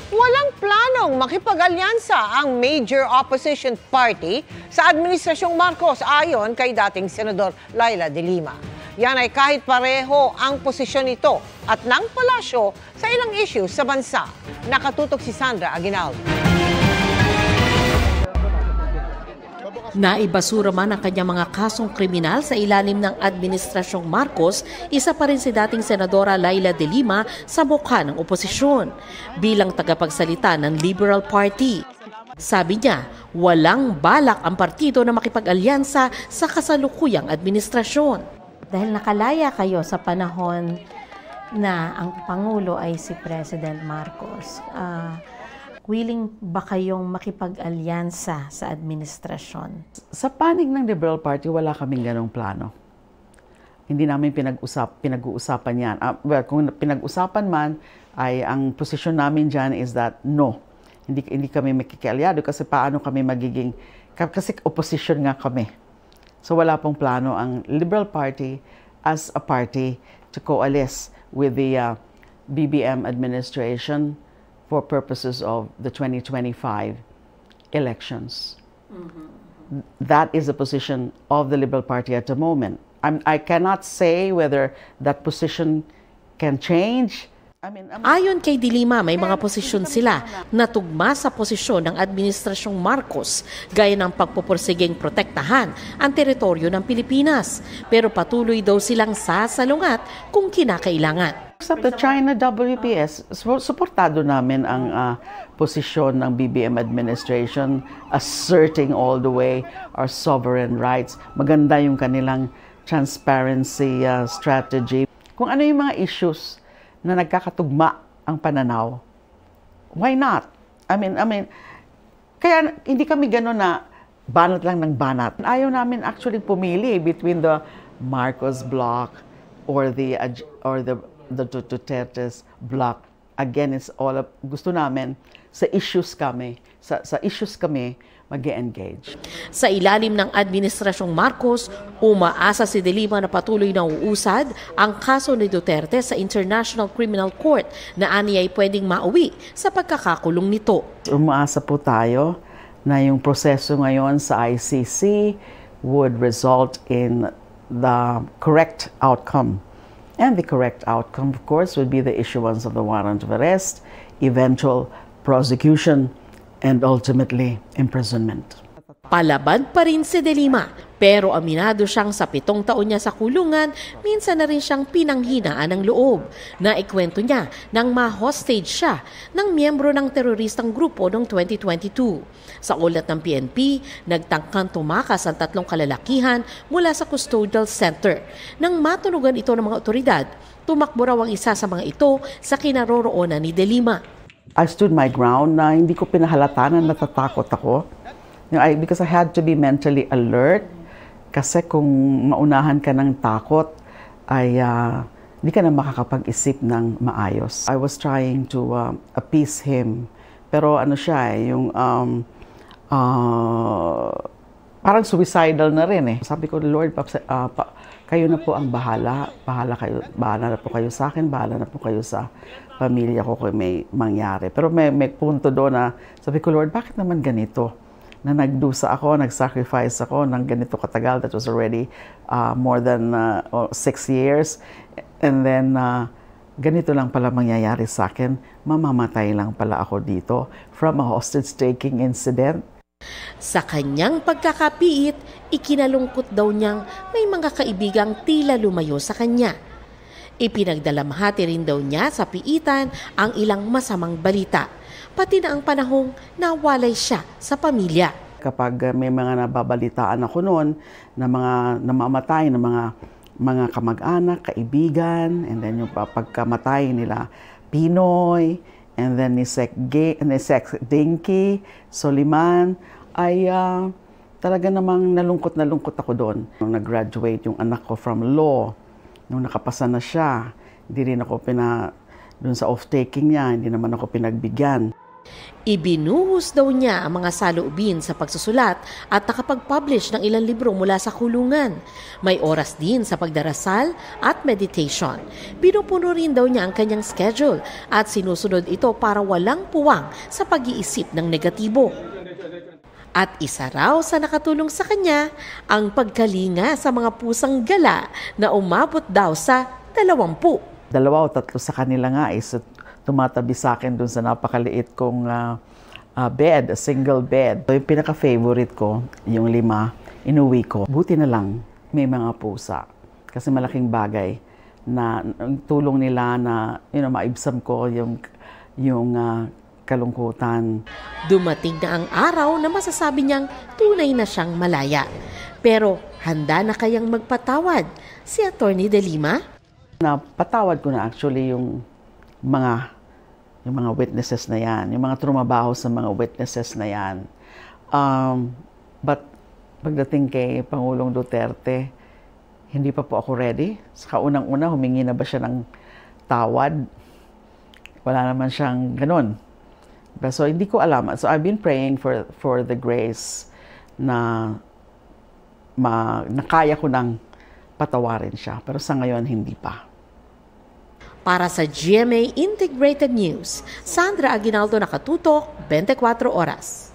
Walang planong makipag-alyansa ang major opposition party sa Administrasyong Marcos ayon kay dating Senador Laila de Lima. Yan ay kahit pareho ang posisyon nito at ng palasyo sa ilang issues sa bansa. Nakatutok si Sandra Aguinaldo. Naibasura man ang kanyang mga kasong kriminal sa ilalim ng Administrasyong Marcos, isa pa rin si dating Senadora Laila de Lima sa mukha ng oposisyon bilang tagapagsalita ng Liberal Party. Sabi niya, walang balak ang partido na makipag-alyansa sa kasalukuyang administrasyon. Dahil nakalaya kayo sa panahon na ang Pangulo ay si President Marcos, willing ba kayong makipag-alyansa sa administrasyon? Sa panig ng Liberal Party, wala kaming ganong plano. Hindi namin pinag-uusapan yan. Well, kung pinag-usapan man, ay ang posisyon namin dyan is that no. Hindi kami makikialyado kasi paano kami magiging, kasi opposition nga kami. So wala pong plano ang Liberal Party as a party to coalesce with the BBM administration for purposes of the 2025 elections. That is the position of the Liberal Party at the moment. I cannot say whether that position can change. Ayon kay de Lima, may mga posisyon sila na tugma sa posisyon ng Administrasyong Marcos, gaya ng pagpupursiging protektahan ang teritoryo ng Pilipinas. Pero patuloy daw silang sasalungat kung kinakailangan. Sa China WPS, suportado namin ang posisyon ng BBM administration, asserting all the way our sovereign rights. Maganda yung kanilang transparency strategy. Kung ano yung mga issues na nagkakatugma ang pananaw, why not? I mean, kaya hindi kami gano'n na banat lang ng banat. Ayaw namin actually pumili between the Marcos bloc or the Duterte's bloc. Again, it's all gusto namin sa issues kami mag-engage. Sa ilalim ng Administrasyong Marcos, umaasa si de Lima na patuloy na uusad ang kaso ni Duterte sa International Criminal Court na aniya ay pwedeng mauwi sa pagkakakulong nito. Umaasa po tayo na yung proseso ngayon sa ICC would result in the correct outcome. And the correct outcome, of course, would be the issuance of the warrant of arrest, eventual prosecution, and ultimately imprisonment. Palaban pa rin si de Lima, pero aminado siyang sa 7 taon niya sa kulungan, minsan na rin siyang pinanghinaan ng loob. Naikwento niya nang ma-hostage siya ng miyembro ng teroristang grupo noong 2022. Sa ulat ng PNP, nagtangkang tumakas ang 3 kalalakihan mula sa custodial center. Nang matunugan ito ng mga otoridad, tumakbo raw ang isa sa mga ito sa kinaroroonan ni de Lima. I stood my ground na hindi ko pinahalata na natatakot ako. Because I had to be mentally alert. Kasi kung maunahan ka ng takot, ay hindi ka na makakapag-isip ng maayos. I was trying to appease him. Pero ano siya yung parang suicidal na rin eh. Sabi ko, Lord, kayo na po ang bahala. Bahala na po kayo sa akin, bahala na po kayo sa pamilya ko kung may mangyari. Pero may punto doon na sabi ko, Lord, bakit naman ganito? Na nagdusa ako, nag-sacrifice ako ng ganito katagal. That was already more than 6 years. And then, ganito lang pala mangyayari sa akin. Mamamatay lang pala ako dito from a hostage-taking incident. Sa kanyang pagkakapiit, ikinalungkot daw niyang may mga kaibigang tila lumayo sa kanya. Ipinagdalamhati rin daw niya sa piitan ang ilang masamang balita, pati na ang panahong nawalay siya sa pamilya. Kapag may mga nababalitaan ako noon na mga namamatay na mga kamag-anak, kaibigan, and then yung pagkamatay nila Pinoy, and then ni Sek Dinky, Soliman, ay talaga namang nalungkot ako doon. Nung nag-graduate yung anak ko from law, nung nakapasa na siya, hindi rin ako doon sa off-taking niya, hindi naman ako pinagbigyan. Ibinuhos daw niya ang mga saloobin sa pagsusulat at nakapag-publish ng ilang libro mula sa kulungan. May oras din sa pagdarasal at meditation. Pinupuno rin daw niya ang kanyang schedule at sinusunod ito para walang puwang sa pag-iisip ng negatibo. At isa raw sa nakatulong sa kanya ang pagkalinga sa mga pusang gala na umabot daw sa 20. 2 o 3 sa kanila nga is tumatabi sa akin dun sa napakaliit kong bed, a single bed. So, yung pinaka-favorite ko, yung 5, inuwi ko. Buti na lang, may mga pusa. Kasi malaking bagay na tulong nila na maibsam ko yung kalungkutan. Dumating na ang araw na masasabi niyang tunay na siyang malaya. Pero handa na kayang magpatawad si Atty. De Lima? Napatawad ko na actually yung mga witnesses na yan, yung mga trumabaho sa mga witnesses na yan. But pagdating kay Pangulong Duterte, hindi pa po ako ready. Sa kaunang-una, humingi na ba siya ng tawad? Wala naman siyang ganun. So hindi ko alam. So I've been praying for the grace na kaya ko nang patawarin siya. Pero sa ngayon, hindi pa. Para sa GMA Integrated News, Sandra Aguinaldo, Nakatutok, 24 Oras.